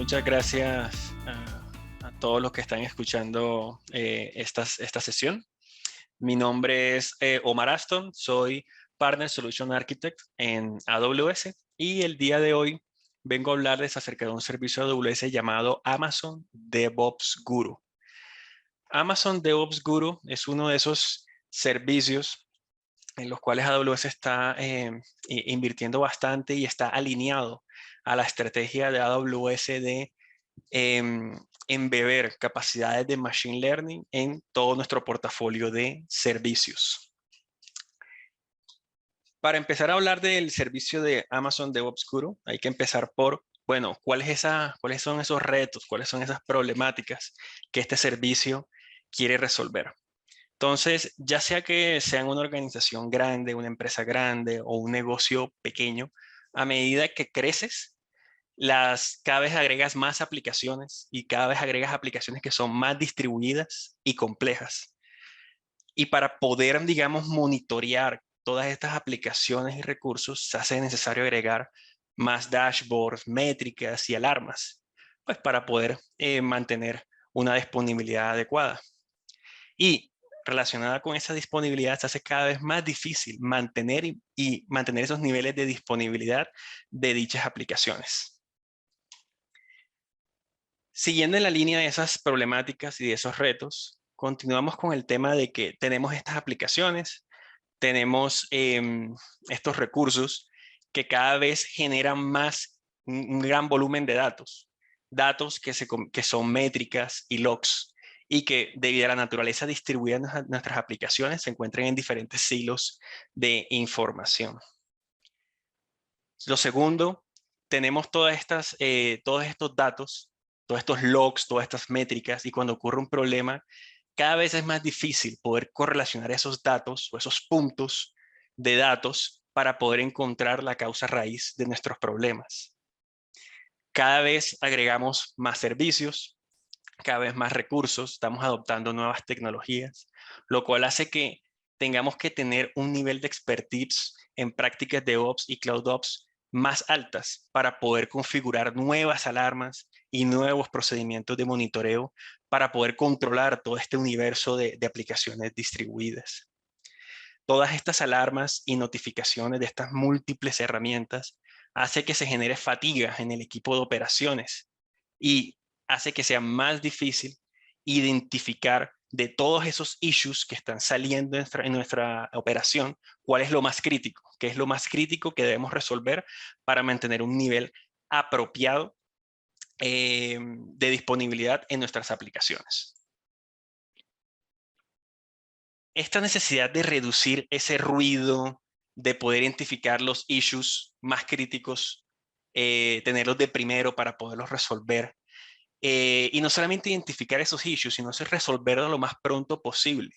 Muchas gracias a todos los que están escuchando esta sesión. Mi nombre es Omar Aston, soy Partner Solution Architect en AWS y el día de hoy vengo a hablarles acerca de un servicio de AWS llamado Amazon DevOps Guru. Amazon DevOps Guru es uno de esos servicios en los cuales AWS está invirtiendo bastante y está alineado a la estrategia de AWS de embeber capacidades de Machine Learning en todo nuestro portafolio de servicios. Para empezar a hablar del servicio de Amazon DevOps Guru, hay que empezar por, bueno, ¿cuáles son esos retos? ¿Cuáles son esas problemáticas que este servicio quiere resolver? Entonces, ya sea que sean una organización grande, una empresa grande o un negocio pequeño, a medida que creces, cada vez agregas más aplicaciones y cada vez agregas aplicaciones que son más distribuidas y complejas. Y para poder, digamos, monitorear todas estas aplicaciones y recursos, se hace necesario agregar más dashboards, métricas y alarmas, pues para poder mantener una disponibilidad adecuada. Y relacionada con esa disponibilidad, se hace cada vez más difícil mantener y mantener esos niveles de disponibilidad de dichas aplicaciones. Siguiendo en la línea de esas problemáticas y de esos retos, continuamos con el tema de que tenemos estas aplicaciones, tenemos estos recursos que cada vez generan más un gran volumen de datos, datos que son métricas y logs, y que debido a la naturaleza distribuida de nuestras aplicaciones se encuentran en diferentes silos de información. Lo segundo, tenemos todos estos datos, todos estos logs, todas estas métricas, y cuando ocurre un problema, cada vez es más difícil poder correlacionar esos datos o esos puntos de datos para poder encontrar la causa raíz de nuestros problemas. Cada vez agregamos más servicios, cada vez más recursos, estamos adoptando nuevas tecnologías, lo cual hace que tengamos que tener un nivel de expertise en prácticas de Ops y CloudOps más altas para poder configurar nuevas alarmas y nuevos procedimientos de monitoreo para poder controlar todo este universo de aplicaciones distribuidas. Todas estas alarmas y notificaciones de estas múltiples herramientas hace que se genere fatiga en el equipo de operaciones y hace que sea más difícil identificar de todos esos issues que están saliendo en nuestra operación, cuál es lo más crítico, qué es lo más crítico que debemos resolver para mantener un nivel apropiado de disponibilidad en nuestras aplicaciones. Esta necesidad de reducir ese ruido, de poder identificar los issues más críticos, tenerlos de primero para poderlos resolver, y no solamente identificar esos issues, sino resolverlos lo más pronto posible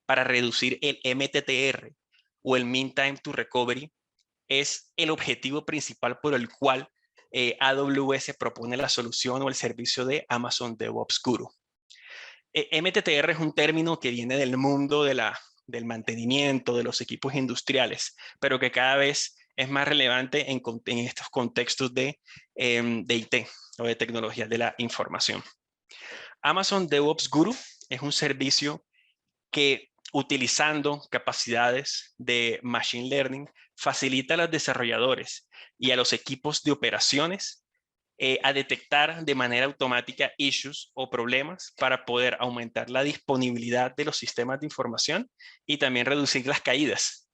para reducir el MTTR o el Mean Time to Recovery, es el objetivo principal por el cual AWS propone la solución o el servicio de Amazon DevOps Guru. MTTR es un término que viene del mundo del mantenimiento de los equipos industriales, pero que cada vez es más relevante en estos contextos de IT o de tecnologías de la información. Amazon DevOps Guru es un servicio que, utilizando capacidades de Machine Learning, facilita a los desarrolladores y a los equipos de operaciones a detectar de manera automática issues o problemas para poder aumentar la disponibilidad de los sistemas de información y también reducir las caídas.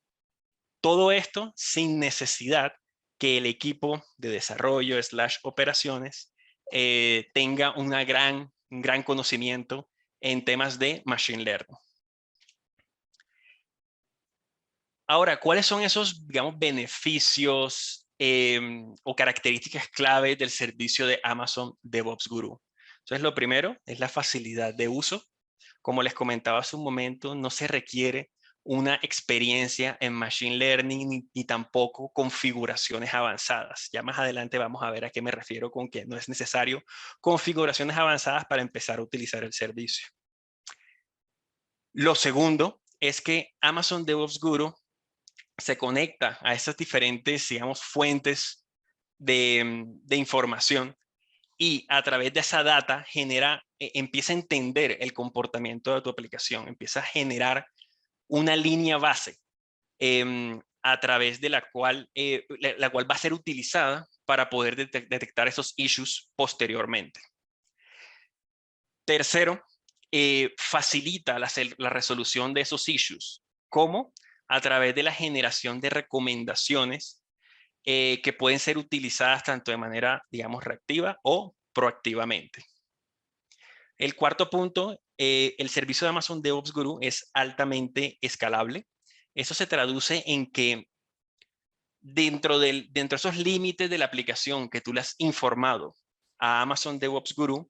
Todo esto sin necesidad que el equipo de desarrollo / operaciones tenga un gran conocimiento en temas de Machine Learning. Ahora, ¿cuáles son esos, digamos, beneficios o características clave del servicio de Amazon DevOps Guru? Entonces, lo primero es la facilidad de uso. Como les comentaba hace un momento, no se requiere una experiencia en Machine Learning ni tampoco configuraciones avanzadas. Ya más adelante vamos a ver a qué me refiero con que no es necesario configuraciones avanzadas para empezar a utilizar el servicio. Lo segundo es que Amazon DevOps Guru se conecta a esas diferentes, digamos, fuentes de información y a través de esa data empieza a entender el comportamiento de tu aplicación, empieza a generar una línea base a través de la cual va a ser utilizada para poder detectar esos issues posteriormente. Tercero, facilita la resolución de esos issues. ¿Cómo? A través de la generación de recomendaciones que pueden ser utilizadas tanto de manera, digamos, reactiva o proactivamente. El cuarto punto, el servicio de Amazon DevOps Guru es altamente escalable. Eso se traduce en que dentro de esos límites de la aplicación que tú le has informado a Amazon DevOps Guru,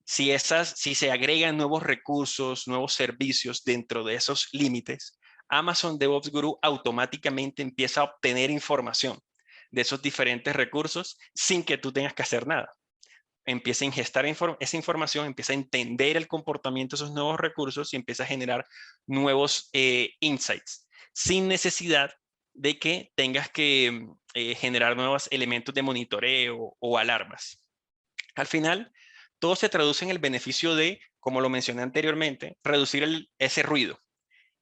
si se agregan nuevos recursos, nuevos servicios dentro de esos límites, Amazon DevOps Guru automáticamente empieza a obtener información de esos diferentes recursos sin que tú tengas que hacer nada. Empieza a ingestar esa información, empieza a entender el comportamiento de esos nuevos recursos y empieza a generar nuevos insights, sin necesidad de que tengas que generar nuevos elementos de monitoreo o alarmas. Al final, todo se traduce en el beneficio de, como lo mencioné anteriormente, reducir ese ruido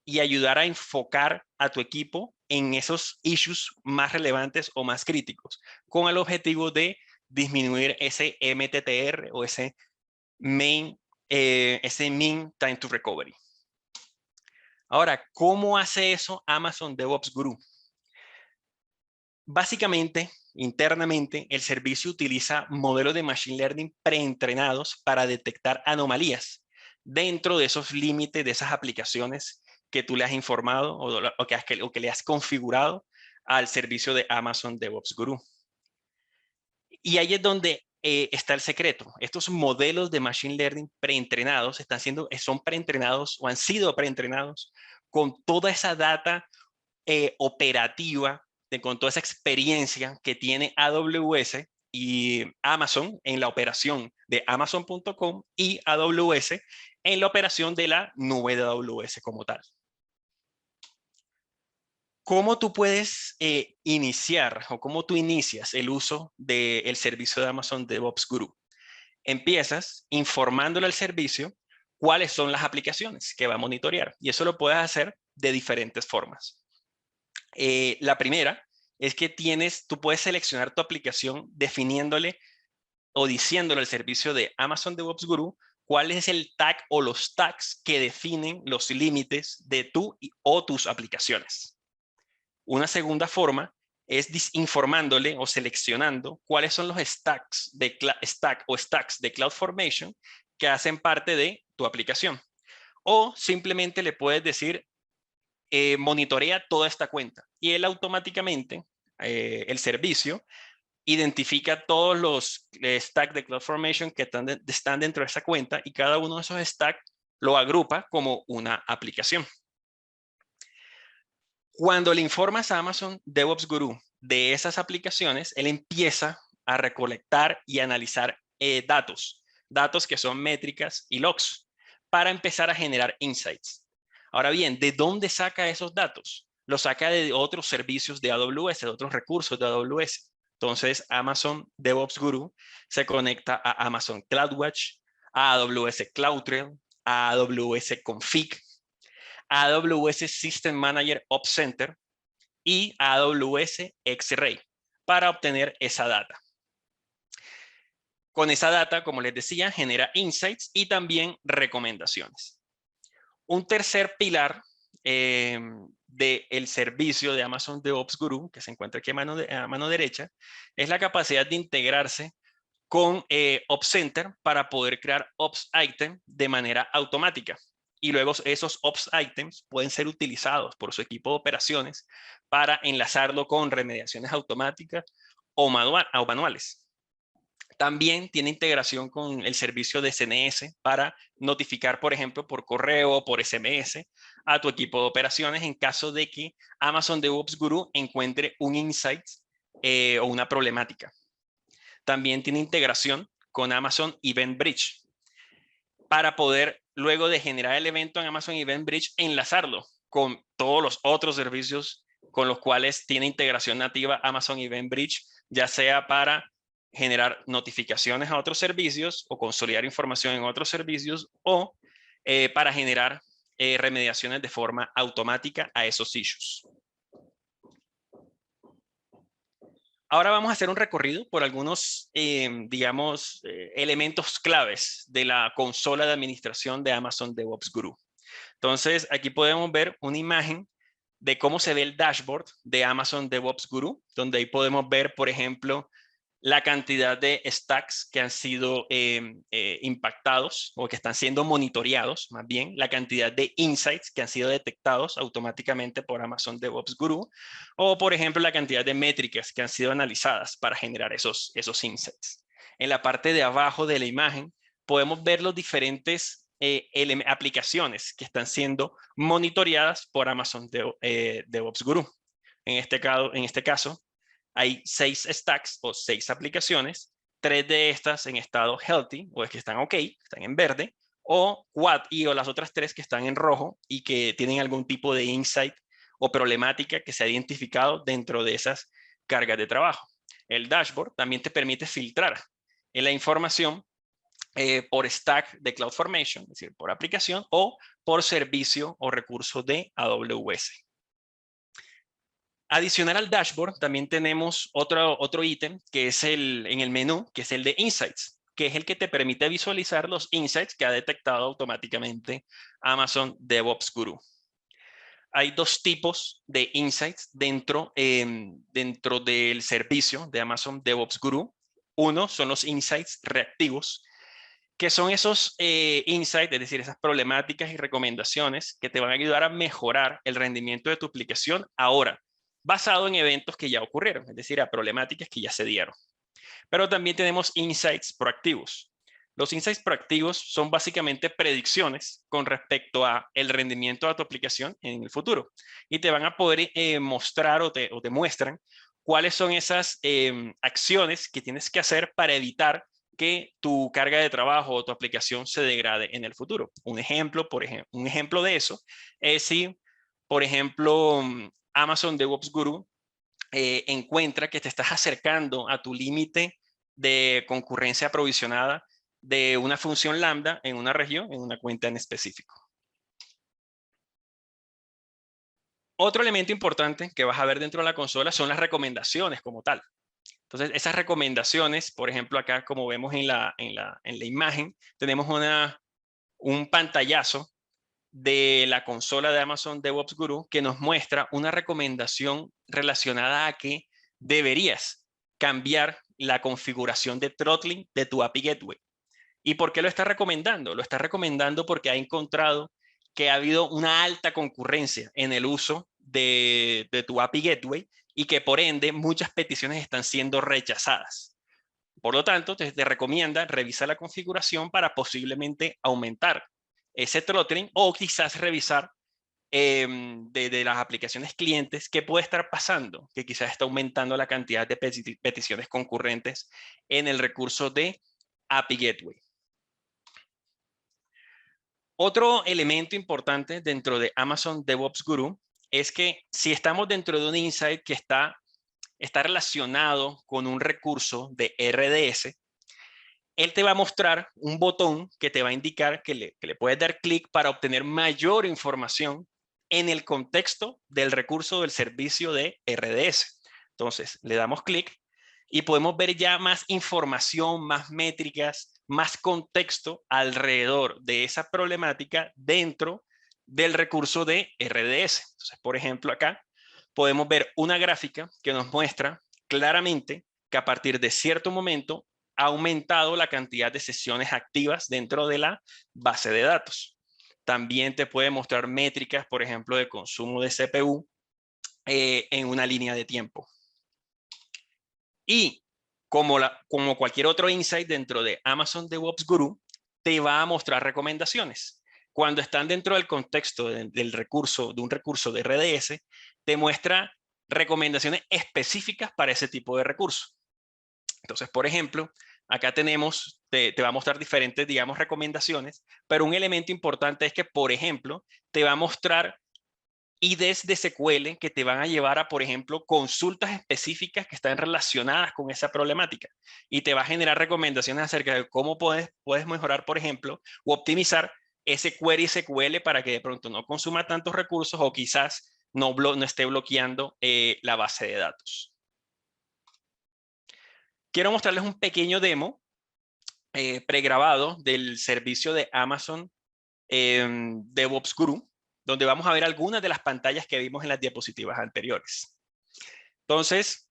y ayudar a enfocar a tu equipo en esos issues más relevantes o más críticos, con el objetivo de disminuir ese MTTR o ese mean time to recovery. Ahora, ¿cómo hace eso Amazon DevOps Guru? Básicamente, internamente, el servicio utiliza modelos de Machine Learning preentrenados para detectar anomalías dentro de esos límites de esas aplicaciones que tú le has informado o que le has configurado al servicio de Amazon DevOps Guru. Y ahí es donde está el secreto. Estos modelos de Machine Learning preentrenados son preentrenados o han sido preentrenados con toda esa data operativa, con toda esa experiencia que tiene AWS y Amazon en la operación de Amazon.com y AWS en la operación de la nube de AWS como tal. ¿Cómo tú puedes iniciar o cómo tú inicias el uso del servicio de Amazon DevOps Guru? Empiezas informándole al servicio cuáles son las aplicaciones que va a monitorear y eso lo puedes hacer de diferentes formas. La primera es que tú puedes seleccionar tu aplicación definiéndole o diciéndole al servicio de Amazon DevOps Guru cuál es el tag o los tags que definen los límites de tú o tus aplicaciones. Una segunda forma es informándole o seleccionando cuáles son los stacks de CloudFormation que hacen parte de tu aplicación. O simplemente le puedes decir, monitorea toda esta cuenta. Y él automáticamente, el servicio, identifica todos los stacks de CloudFormation que están dentro de esa cuenta y cada uno de esos stacks lo agrupa como una aplicación. Cuando le informas a Amazon DevOps Guru de esas aplicaciones, él empieza a recolectar y analizar datos que son métricas y logs, para empezar a generar insights. Ahora bien, ¿de dónde saca esos datos? Los saca de otros servicios de AWS, de otros recursos de AWS. Entonces, Amazon DevOps Guru se conecta a Amazon CloudWatch, a AWS CloudTrail, a AWS Config, AWS System Manager Ops Center y AWS X-Ray para obtener esa data. Con esa data, como les decía, genera insights y también recomendaciones. Un tercer pilar del servicio de Amazon DevOps Guru, que se encuentra aquí a mano derecha, es la capacidad de integrarse con Ops Center para poder crear Ops Item de manera automática. Y luego esos Ops Items pueden ser utilizados por su equipo de operaciones para enlazarlo con remediaciones automáticas o manuales. También tiene integración con el servicio de CNS para notificar, por ejemplo, por correo o por SMS a tu equipo de operaciones en caso de que Amazon DevOps Guru encuentre un insight o una problemática. También tiene integración con Amazon Event Bridge para poder, luego de generar el evento en Amazon Event Bridge, enlazarlo con todos los otros servicios con los cuales tiene integración nativa Amazon Event Bridge, ya sea para generar notificaciones a otros servicios o consolidar información en otros servicios o para generar remediaciones de forma automática a esos issues. Ahora vamos a hacer un recorrido por algunos, digamos, elementos claves de la consola de administración de Amazon DevOps Guru. Entonces, aquí podemos ver una imagen de cómo se ve el dashboard de Amazon DevOps Guru, donde ahí podemos ver, por ejemplo, la cantidad de stacks que han sido impactados o que están siendo monitoreados, más bien, la cantidad de insights que han sido detectados automáticamente por Amazon DevOps Guru, o por ejemplo, la cantidad de métricas que han sido analizadas para generar esos insights. En la parte de abajo de la imagen podemos ver los diferentes aplicaciones que están siendo monitoreadas por Amazon DevOps Guru. En este caso, hay 6 stacks o 6 aplicaciones, 3 de estas en estado healthy, o es que están ok, están en verde, o las otras 3 que están en rojo y que tienen algún tipo de insight o problemática que se ha identificado dentro de esas cargas de trabajo. El dashboard también te permite filtrar en la información por stack de CloudFormation, es decir, por aplicación o por servicio o recurso de AWS. Adicional al dashboard, también tenemos otro ítem que es en el menú, que es el de Insights, que es el que te permite visualizar los insights que ha detectado automáticamente Amazon DevOps Guru. Hay 2 tipos de insights dentro del servicio de Amazon DevOps Guru. Uno son los insights reactivos, que son esos insights, es decir, esas problemáticas y recomendaciones que te van a ayudar a mejorar el rendimiento de tu aplicación ahora, basado en eventos que ya ocurrieron, es decir, a problemáticas que ya se dieron. Pero también tenemos insights proactivos. Los insights proactivos son básicamente predicciones con respecto a el rendimiento de tu aplicación en el futuro. Y te van a poder mostrar o te muestran cuáles son esas acciones que tienes que hacer para evitar que tu carga de trabajo o tu aplicación se degrade en el futuro. Un ejemplo de eso es si, por ejemplo, Amazon DevOps Guru encuentra que te estás acercando a tu límite de concurrencia aprovisionada de una función lambda en una región, en una cuenta en específico. Otro elemento importante que vas a ver dentro de la consola son las recomendaciones como tal. Entonces, esas recomendaciones, por ejemplo, acá como vemos en la imagen, tenemos un pantallazo de la consola de Amazon DevOps Guru que nos muestra una recomendación relacionada a que deberías cambiar la configuración de throttling de tu API Gateway. ¿Y por qué lo está recomendando? Lo está recomendando porque ha encontrado que ha habido una alta concurrencia en el uso de tu API Gateway y que por ende muchas peticiones están siendo rechazadas. Por lo tanto, te recomienda revisar la configuración para posiblemente aumentar ese throttling o quizás revisar de las aplicaciones clientes qué puede estar pasando, que quizás está aumentando la cantidad de peticiones concurrentes en el recurso de API Gateway. Otro elemento importante dentro de Amazon DevOps Guru es que si estamos dentro de un insight que está relacionado con un recurso de RDS, él te va a mostrar un botón que te va a indicar que le puedes dar clic para obtener mayor información en el contexto del recurso del servicio de RDS. Entonces, le damos clic y podemos ver ya más información, más métricas, más contexto alrededor de esa problemática dentro del recurso de RDS. Entonces, por ejemplo, acá podemos ver una gráfica que nos muestra claramente que a partir de cierto momento ha aumentado la cantidad de sesiones activas dentro de la base de datos. También te puede mostrar métricas, por ejemplo, de consumo de CPU en una línea de tiempo. Y como cualquier otro insight dentro de Amazon DevOps Guru, te va a mostrar recomendaciones. Cuando están dentro del contexto del recurso, de un recurso de RDS, te muestra recomendaciones específicas para ese tipo de recurso. Entonces, por ejemplo, acá tenemos, te va a mostrar diferentes, digamos, recomendaciones, pero un elemento importante es que, por ejemplo, te va a mostrar IDs de SQL que te van a llevar a, por ejemplo, consultas específicas que están relacionadas con esa problemática. Y te va a generar recomendaciones acerca de cómo puedes mejorar, por ejemplo, o optimizar ese query SQL para que de pronto no consuma tantos recursos o quizás no esté bloqueando la base de datos. Quiero mostrarles un pequeño demo pregrabado del servicio de Amazon DevOps Guru, donde vamos a ver algunas de las pantallas que vimos en las diapositivas anteriores. Entonces,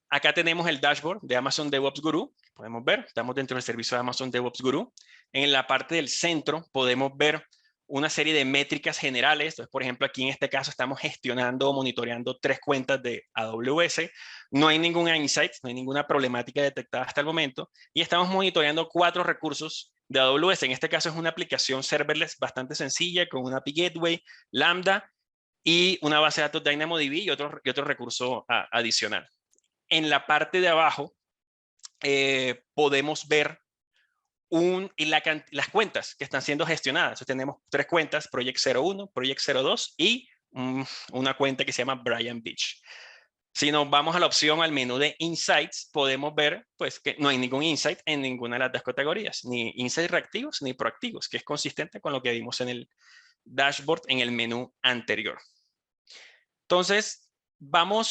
acá tenemos el dashboard de Amazon DevOps Guru. Podemos ver, estamos dentro del servicio de Amazon DevOps Guru. En la parte del centro podemos ver una serie de métricas generales. Entonces, por ejemplo, aquí en este caso estamos gestionando o monitoreando 3 cuentas de AWS. No hay ningún insight, no hay ninguna problemática detectada hasta el momento. Y estamos monitoreando 4 recursos de AWS. En este caso es una aplicación serverless bastante sencilla con una API Gateway, Lambda y una base de datos DynamoDB y otro recurso adicional. En la parte de abajo podemos ver las cuentas que están siendo gestionadas. Entonces, tenemos 3 cuentas, Project 01, Project 02 y una cuenta que se llama Brian Beach. Si nos vamos a la opción al menú de Insights, podemos ver pues, que no hay ningún insight en ninguna de las 2 categorías, ni insights reactivos ni proactivos, que es consistente con lo que vimos en el dashboard en el menú anterior. Entonces, lo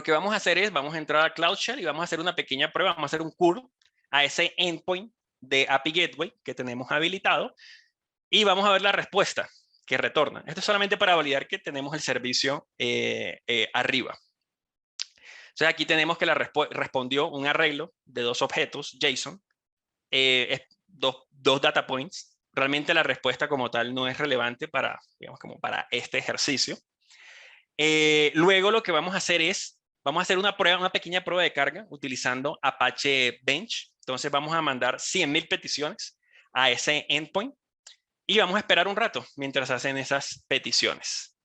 que vamos a hacer es, vamos a entrar a Cloud Shell y vamos a hacer una pequeña prueba, vamos a hacer un curl a ese endpoint de API Gateway que tenemos habilitado y vamos a ver la respuesta que retorna. Esto es solamente para validar que tenemos el servicio arriba. O sea, aquí tenemos que respondió un arreglo de 2 objetos JSON, dos data points. Realmente la respuesta como tal no es relevante para, digamos, como para este ejercicio. Luego lo que vamos a hacer es, vamos a hacer una pequeña prueba de carga utilizando Apache Bench. Entonces vamos a mandar 100,000 peticiones a ese endpoint y vamos a esperar un rato mientras hacen esas peticiones.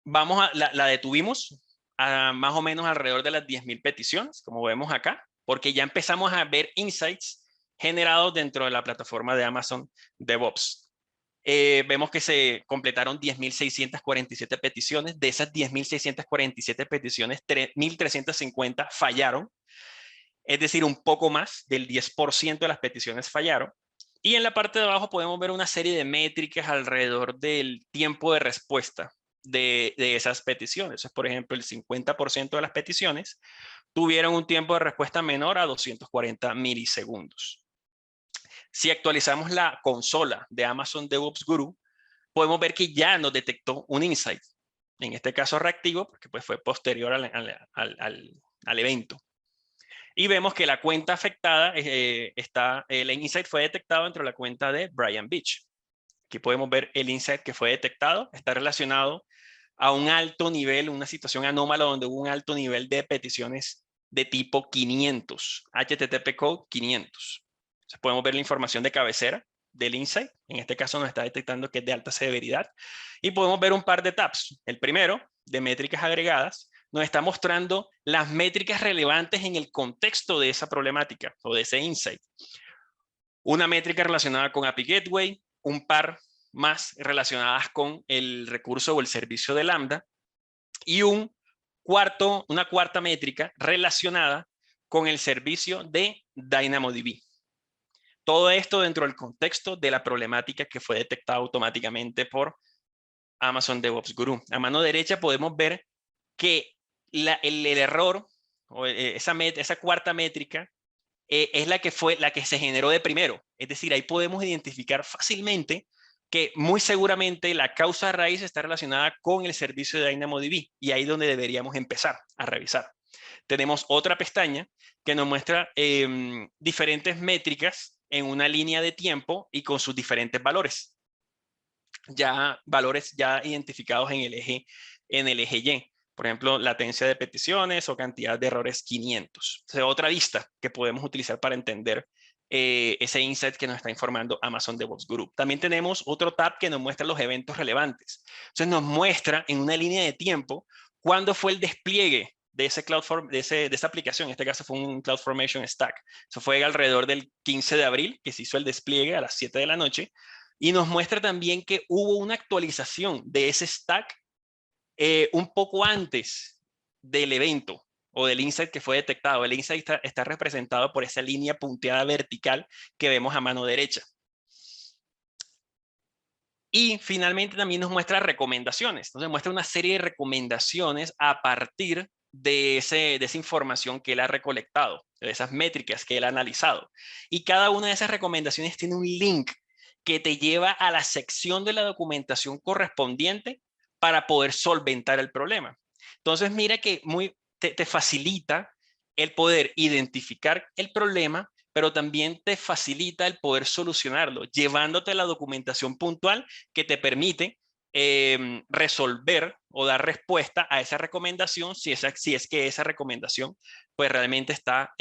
La detuvimos a más o menos alrededor de las 10,000 peticiones, como vemos acá, porque ya empezamos a ver insights generados dentro de la plataforma de Amazon DevOps. Vemos que se completaron 10,647 peticiones. De esas 10,647 peticiones, 3,350 fallaron. Es decir, un poco más del 10% de las peticiones fallaron. Y en la parte de abajo podemos ver una serie de métricas alrededor del tiempo de respuesta de esas peticiones. Entonces, por ejemplo, el 50% de las peticiones tuvieron un tiempo de respuesta menor a 240 milisegundos. Si actualizamos la consola de Amazon DevOps Guru, podemos ver que ya nos detectó un insight. En este caso reactivo, porque pues fue posterior al evento. Y vemos que la cuenta afectada, el insight fue detectado dentro de la cuenta de Brian Beach. Aquí podemos ver el insight que fue detectado. Está relacionado a un alto nivel, una situación anómala donde hubo un alto nivel de peticiones de tipo 500, HTTP code 500. Entonces podemos ver la información de cabecera del insight. En este caso nos está detectando que es de alta severidad. Y podemos ver un par de tabs. El primero, de métricas agregadas, nos está mostrando las métricas relevantes en el contexto de esa problemática o de ese insight. Una métrica relacionada con API Gateway, un par más relacionadas con el recurso o el servicio de Lambda y una cuarta métrica relacionada con el servicio de DynamoDB. Todo esto dentro del contexto de la problemática que fue detectada automáticamente por Amazon DevOps Guru. A mano derecha podemos ver que el error o esa cuarta métrica es la que se generó de primero. Es decir, ahí podemos identificar fácilmente que muy seguramente la causa raíz está relacionada con el servicio de DynamoDB y ahí es donde deberíamos empezar a revisar. Tenemos otra pestaña que nos muestra diferentes métricas en una línea de tiempo y con sus diferentes valores. Valores ya identificados en el eje Y. Por ejemplo, latencia de peticiones o cantidad de errores 500. O sea, otra vista que podemos utilizar para entender ese insight que nos está informando Amazon DevOps Guru. También tenemos otro tab que nos muestra los eventos relevantes. Entonces nos muestra en una línea de tiempo cuándo fue el despliegue de esa aplicación. En este caso fue un CloudFormation Stack. Eso fue alrededor del 15 de abril que se hizo el despliegue a las 7 de la noche. Y nos muestra también que hubo una actualización de ese stack un poco antes del evento o del insight que fue detectado. El insight está representado por esa línea punteada vertical que vemos a mano derecha. Y finalmente también nos muestra recomendaciones. Entonces muestra una serie de recomendaciones a partir de esa información que él ha recolectado, de esas métricas que él ha analizado. Y cada una de esas recomendaciones tiene un link que te lleva a la sección de la documentación correspondiente para poder solventar el problema. Entonces mira que te facilita el poder identificar el problema, pero también te facilita el poder solucionarlo, llevándote la documentación puntual que te permite resolver o dar respuesta a esa recomendación, si es que esa recomendación pues realmente está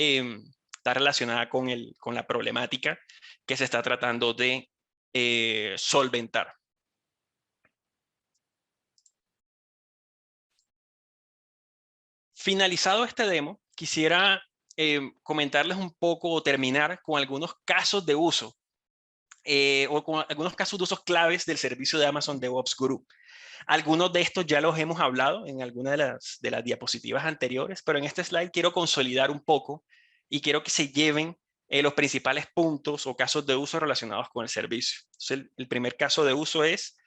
relacionada con la problemática que se está tratando de solventar. Finalizado este demo, quisiera comentarles un poco o terminar con algunos casos de uso o con algunos casos de usos claves del servicio de Amazon DevOps Guru. Algunos de estos ya los hemos hablado en alguna de las diapositivas anteriores, pero en este slide quiero consolidar un poco y quiero que se lleven los principales puntos o casos de uso relacionados con el servicio. Entonces, el primer caso de uso es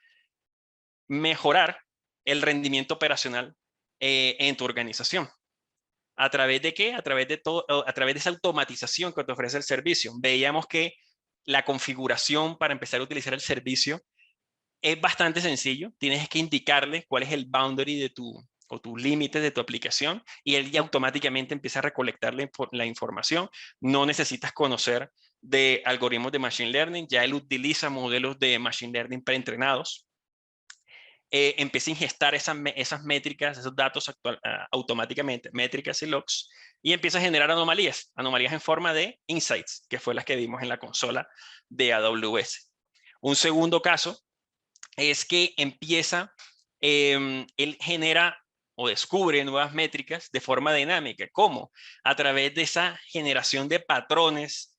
mejorar el rendimiento operacional en tu organización. ¿A través de qué? A través de esa automatización que te ofrece el servicio. Veíamos que la configuración para empezar a utilizar el servicio es bastante sencillo. Tienes que indicarle cuál es el boundary o tus límites de tu aplicación y él ya automáticamente empieza a recolectar la información. No necesitas conocer de algoritmos de Machine Learning. Ya él utiliza modelos de Machine Learning preentrenados. Empieza a ingestar esas métricas, esos datos automáticamente, métricas y logs, y empieza a generar anomalías en forma de insights, que fue las que vimos en la consola de AWS. Un segundo caso es que él genera o descubre nuevas métricas de forma dinámica. ¿Cómo? A través de esa generación de patrones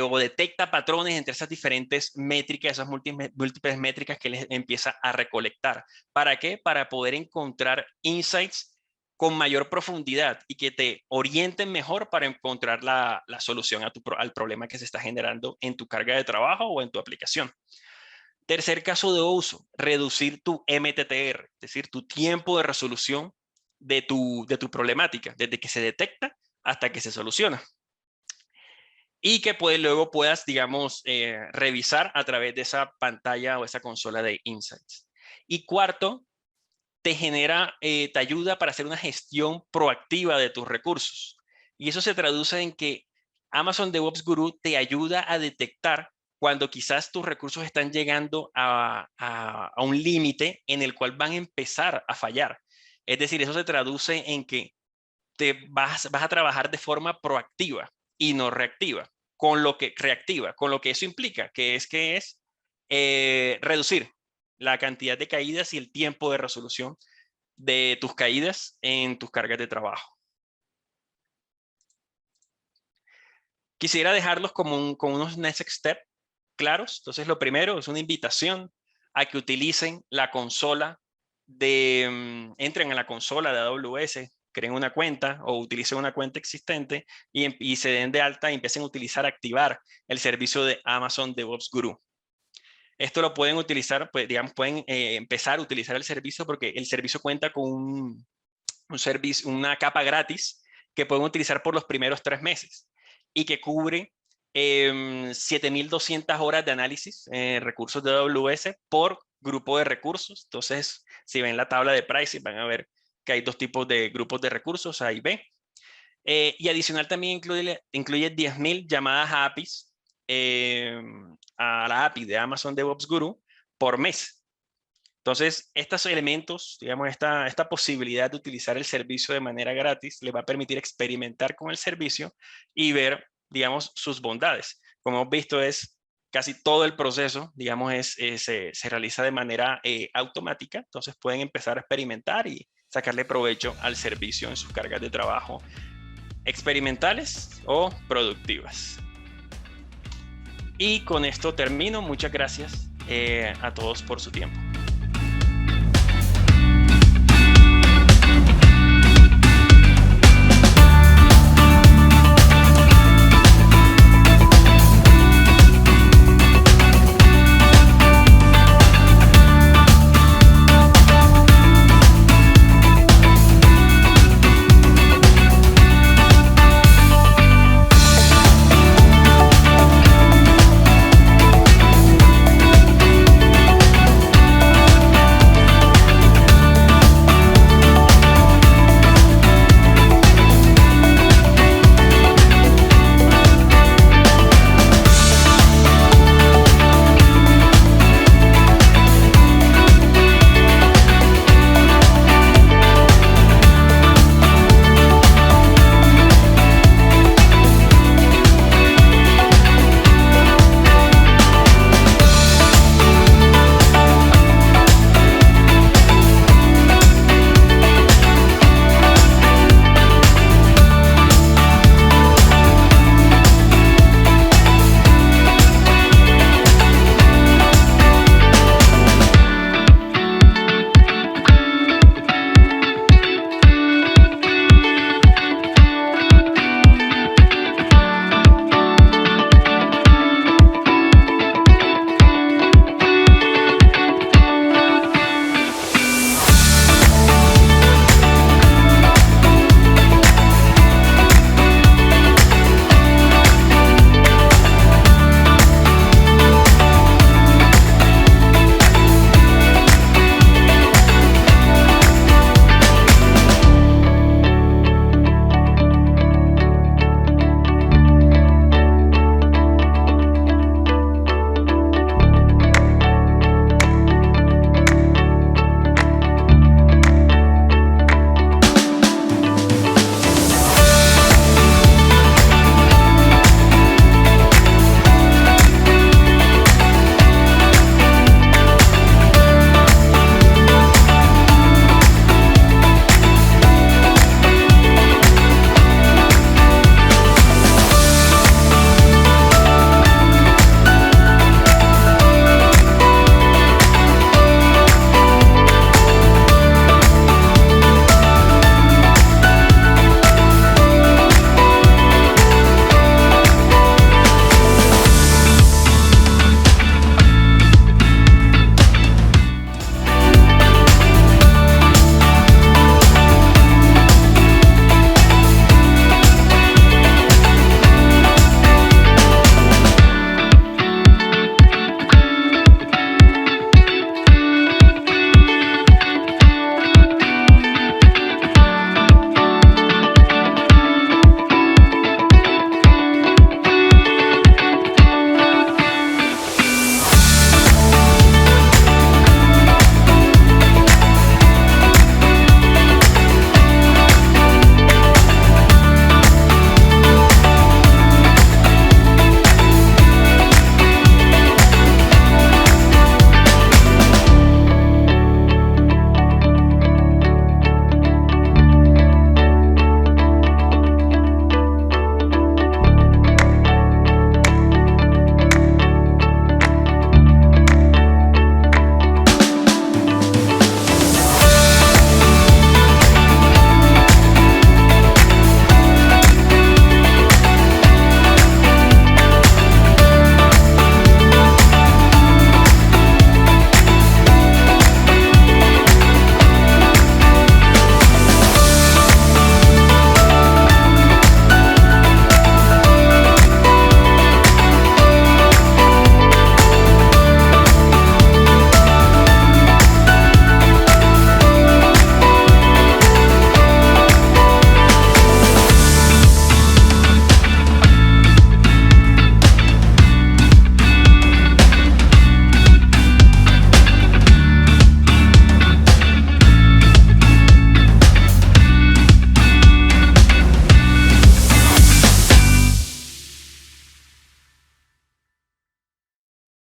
o detecta patrones entre esas diferentes métricas, esas múltiples métricas que él empieza a recolectar. ¿Para qué? Para poder encontrar insights con mayor profundidad y que te orienten mejor para encontrar la solución al problema que se está generando en tu carga de trabajo o en tu aplicación. Tercer caso de uso, reducir tu MTTR, es decir, tu tiempo de resolución de tu problemática, desde que se detecta hasta que se soluciona. Y que luego puedas, digamos, revisar a través de esa pantalla o esa consola de Insights. Y cuarto, te ayuda para hacer una gestión proactiva de tus recursos. Y eso se traduce en que Amazon DevOps Guru te ayuda a detectar cuando quizás tus recursos están llegando a un límite en el cual van a empezar a fallar. Es decir, eso se traduce en que vas a trabajar de forma proactiva y no reactiva, con lo que eso implica, que es reducir la cantidad de caídas y el tiempo de resolución de tus caídas en tus cargas de trabajo. Quisiera dejarlos como unos next step claros. Entonces, lo primero es una invitación a que utilicen la consola entren a la consola de AWS, creen una cuenta o utilicen una cuenta existente y se den de alta y empiecen a activar el servicio de Amazon DevOps Guru. Esto lo pueden utilizar, pues, digamos, pueden empezar a utilizar el servicio porque el servicio cuenta con una capa gratis que pueden utilizar por los primeros 3 meses y que cubre 7,200 horas de análisis, recursos de AWS por grupo de recursos. Entonces, si ven la tabla de pricing, van a ver que hay 2 tipos de grupos de recursos, A y B. Y adicional también incluye 10,000 llamadas a APIs, a la API de Amazon DevOps Guru por mes. Entonces, estos elementos, digamos, esta posibilidad de utilizar el servicio de manera gratis, le va a permitir experimentar con el servicio y ver, digamos, sus bondades. Como hemos visto, casi todo el proceso, digamos, se realiza de manera automática. Entonces, pueden empezar a experimentar y sacarle provecho al servicio en sus cargas de trabajo experimentales o productivas. Y con esto termino. Muchas gracias a todos por su tiempo.